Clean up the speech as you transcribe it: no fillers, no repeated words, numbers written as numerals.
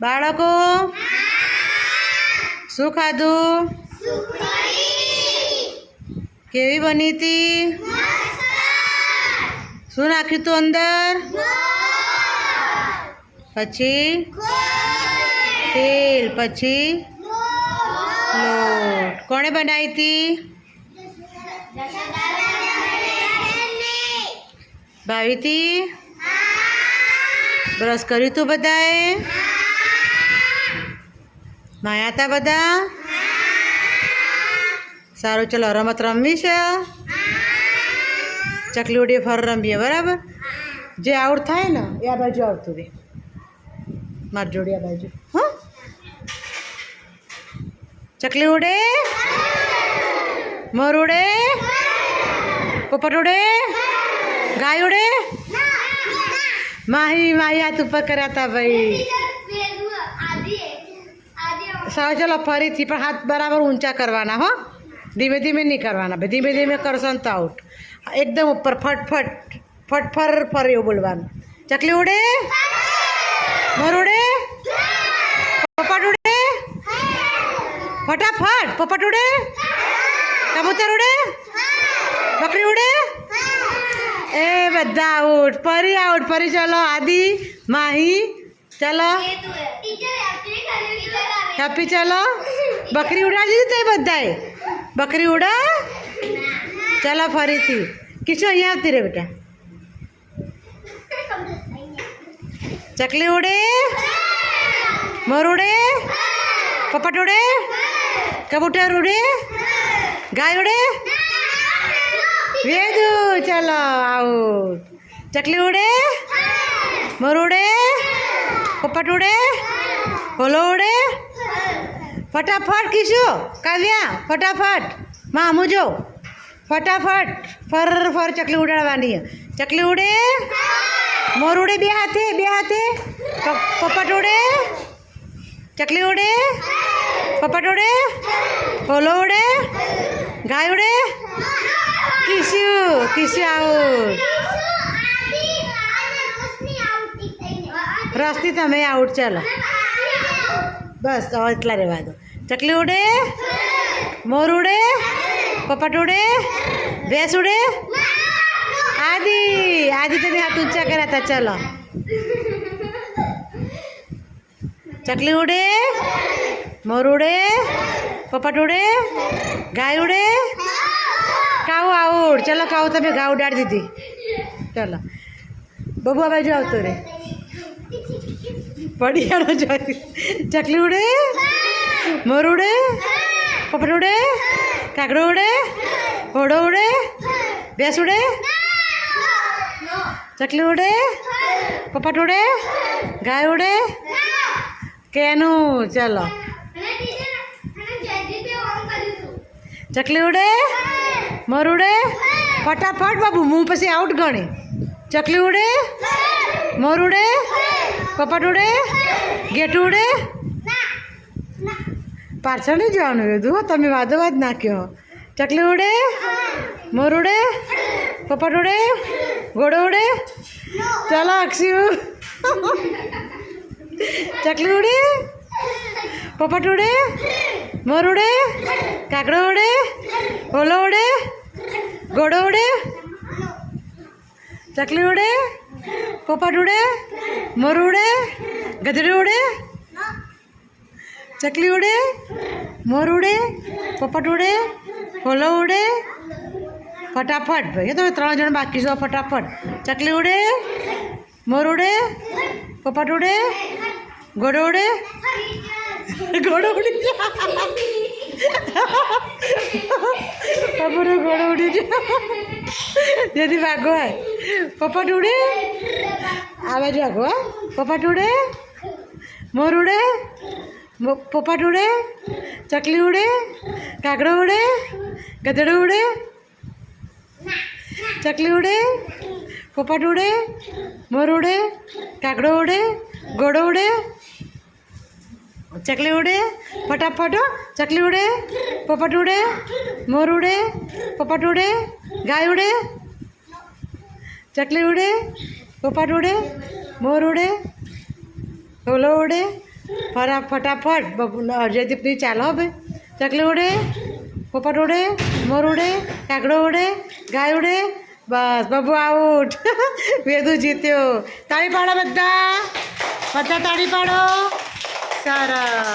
બાળકો શું ખાધું? કેવી બની હતી? શું નાખ્યું તું અંદર? પછી તેલ, પછી લોટ. કોણે બનાવી હતી? ભાવી હતી? બ્રશ કર્યું તું બધાએ? નાયા હતા બધા? સારું, ચલો રમત રમવી છે. ચકલી ઉડીએ ફર રમીએ, બરાબર? જે આઉટ થાય ને એ આ બાજુ આવતું રહે. મારી જોડે આ બાજુ. હા, ચકલી ઉડે, મોર ઉડે, પોપટ ઉડે, ગાય ઉડે. માહી હાથ ઉપર કર્યા હતા ભાઈ. સારું, ચલો ફરીથી, પણ હાથ બરાબર ઊંચા કરવાના. હો, ધીમે ધીમે નહીં કરવાના ભાઈ. ધીમે ધીમે કરશો ને તો આઉટ. એકદમ ઉપર ફટફટ ફટફર ફર એવું બોલવાનું. ચકલી ઉડે, મોર ઉડે, પોપટ ઉડે, ફટાફટ પોપટ ઉડે, કબૂતર ઉડે, બકરી ઉડે. એ બધા આઉટ. ફરી આઉટ. ફરી ચલો આદિ, માહી, ચલો હેપી. ચલો બકરી ઉડાડી દીધી તે બધાએ. બકરી ઉડા. ચલો ફરીથી. કિશો અહીંયા આવતી રે બેટા. ચકલી ઉડે, મોર ઉડે, પોપટ ઉડે, કબૂતર ઉડે, ગાય ઉડે, વેદુ. ચલો આઉટ. ચકલી ઉડે, મોર ઉડે, પોપટ ઉડે, હોલો ઉડે. ફટાફટ કિશો, કાવ્યા ફટાફટ. માં આમું જો, ફટાફટ ફર ફર ચકલી ઉડાડવાની. ચકલી ઉડે, મોર ઉડે, બે હાથે બે હાથે. પોપટ ઉડે, ચકલી ઉડે, પોપટ ઉડે, હોલો ઉડે, ગાય ઉડે. કિશુ કિશુ આઉટ. રસથી તમે આઉટ. ચાલો બસ હવે એટલા રહેવા દો. ચકલી ઉડે, મોર ઉડે, પોપટ ઉડે, ભેંસ ઉડે. આદિ તમે હાથ ઊંચા કર્યા હતા. ચલો ચકલી ઉડે, મોર ઉડે, પોપટ ઉડે, ગાય ઉડે, કાઉ આઉટ. ચલો કાઉ તમે ઘા ઉડાડી દીધી. ચલો બબુ આ બાજુ આવતો રે. પડિયાનો જોઈ. ચકલી ઉડે, મોર ઉડે, પોપટ ઉડે, કાગડો ઉડે, ઘોડો ઉડે, ભેંસ ઉડે. ચકલી ઉડે, પોપટ ઉડે, ગાય ઉડે, કેનું. ચલો ચકલી ઉડે, મોર ઉડે. ફટાફટ બાબુ, હું પછી આઉટ ગણી. ચકલી ઉડે, મોર ઉડે, પોપટ ઉડે, ગેટું ઉડે. પાછળ નહીં જવાનું બધું. તમે વાદો વાદ નાખ્યો. ચકલી ઉડે, મોર ઉડે, પોપટ ઉડે, ઘોડો ઉડે. ચાલો અક્ષુ. ચકલી ઉડે, પોપટ ઉડે, મોર ઉડે, કાગડો ઉડે, હોલો ઉડે, ઘોડો ઉડે. ચકલી ઉડે, પોપટ ઉડે, મોર ઉડે, ગધેડું ઉડે. ચકલી ઉડે, મોર ઉડે, પોપટ ઉડે, હોલો ઉડે. ફટાફટ ભાઈ, તમે 3 જણ બાકી છો. ફટાફટ. ચકલી ઉડે, મોર ઉડે, પોપટ ઉડે, ઘોડો ઉડે. ઘોડો ઉડી ઘોડો ઉડી જેથી ભાગો હોય. પોપટ ઉડે, આ બાજુ ભાગો. પોપટ ઉડે, મોર ઉડે, પોપટ ઉડે, ચકલી ઉડે, કાગડો ઉડે, ગધેડું ઉડે. ચકલી ઉડે, પોપટ ઉડે, મોર ઉડે, કાગડો ઉડે, ઘોડો ઉડે. ચકલી ઉડે. ફટાફટ. ચકલી ઉડે, પોપટ ઉડે, મોર ઉડે, પોપટ ઉડે, ગાય ઉડે. ચકલી ઉડે, પોપટ ઉડે, મોર ઉડે, હોલો ઉડે, ફટાફટ અજયદીપની ચાલો હવે ચકલી ઉડે, પોપટ ઉડે, મોર ઉડે, કાગડો ઉડે, ગાય ઉડે. બસ બબુ આઉટ. વેદુ જીત્યો. તાળી પાડો બધા તાળી પાડો. સરસ.